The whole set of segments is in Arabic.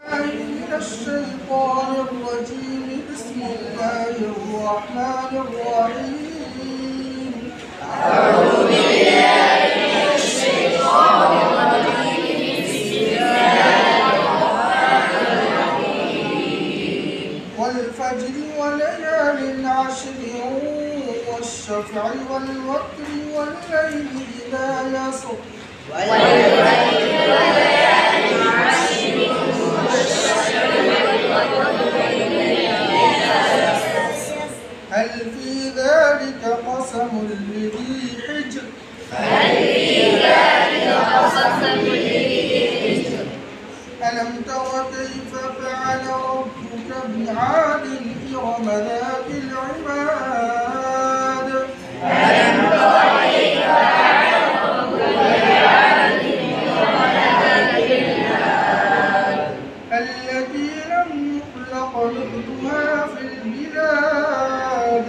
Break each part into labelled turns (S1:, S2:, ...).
S1: من الشيطان الرجيم. بسم الله الرحمن الرحيم.
S2: أعوذ بالله من الشيطان الرجيم. بسم الله الرحمن الرحيم.
S1: والفجر وليال عشر والشفع والوتر والليل إذا يسر. هل في ذلك قسم لذي حجر. ألم تر كيف فعل ربك بعاد إرم ذات العماد. التي لم يخلق مثلها في البلاد.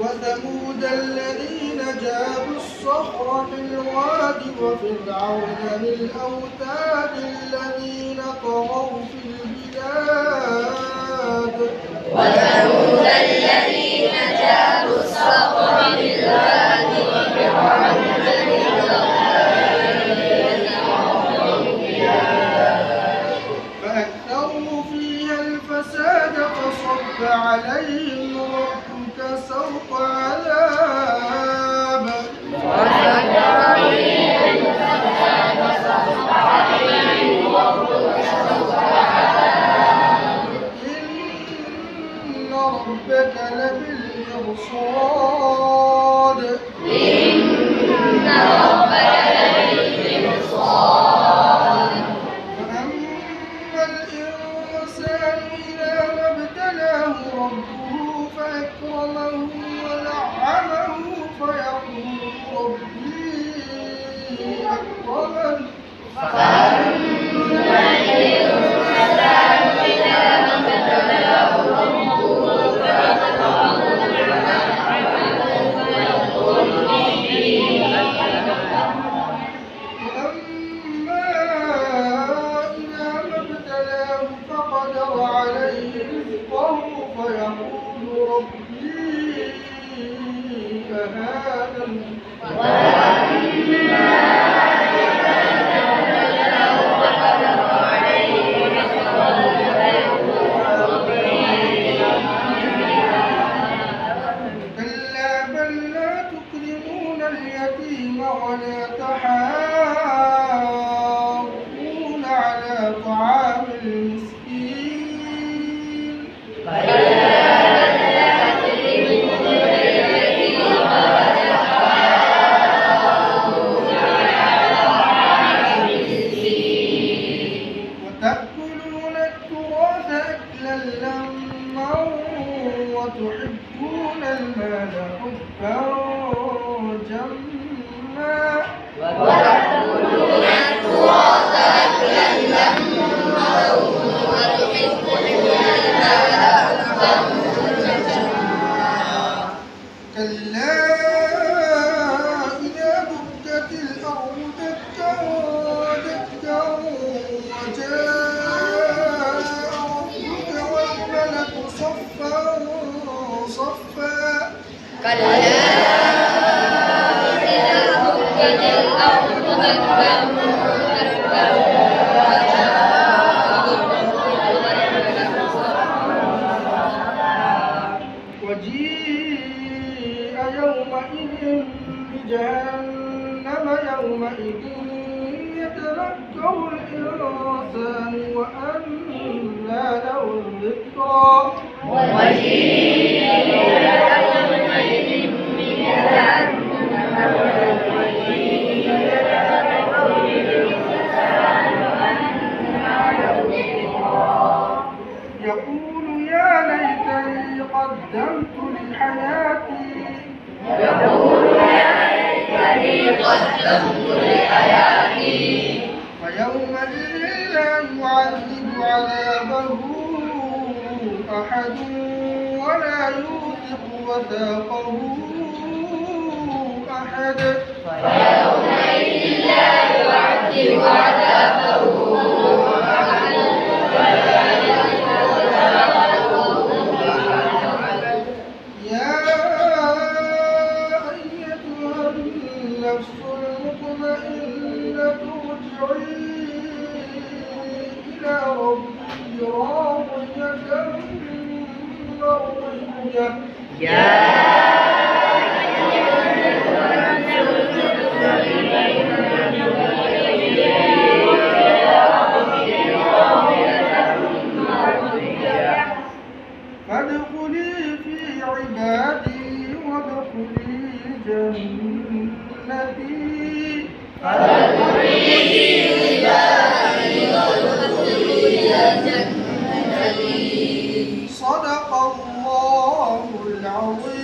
S1: وثمود الذين جابوا الصخر بالواد وفرعون بالأوتاد الذين طغوا في البلاد. فأكثروا فيها الفساد فصب عليهم ربك سوط عذاب. إن ربك لبالمرصاد. فأما الإنسان إذا ما ابتلاه ربه فأكرمه ونعمه فيقول ربي أكرمن. وأما إذا ما ابتلاه فقدر عليه رزقه فيقول ربي أهانن. كلا بل لا تكرمون اليتيم ولا تحاضون على طعام المسكين. وتأكلون التراث أكلا لما وتحبون المال حبا جما. كلا إذا دكت الأرض دكا دكا وجاء ربك والملك صفا صفا. وجيء يومئذ بجهنم يومئذ يتذكر الإنسان وأنى له الذكرى. يقول يا ليتني قدمت لحياتي. فيومئذ لا يعذب عذابه أحد ولا يوثق وثاقه أحد. يا أيتها النفس المطمئنة ارجعي إلى ربك راضية مرضية فادخلي في عبادي وادخلي جنتي صدق الله العظيم.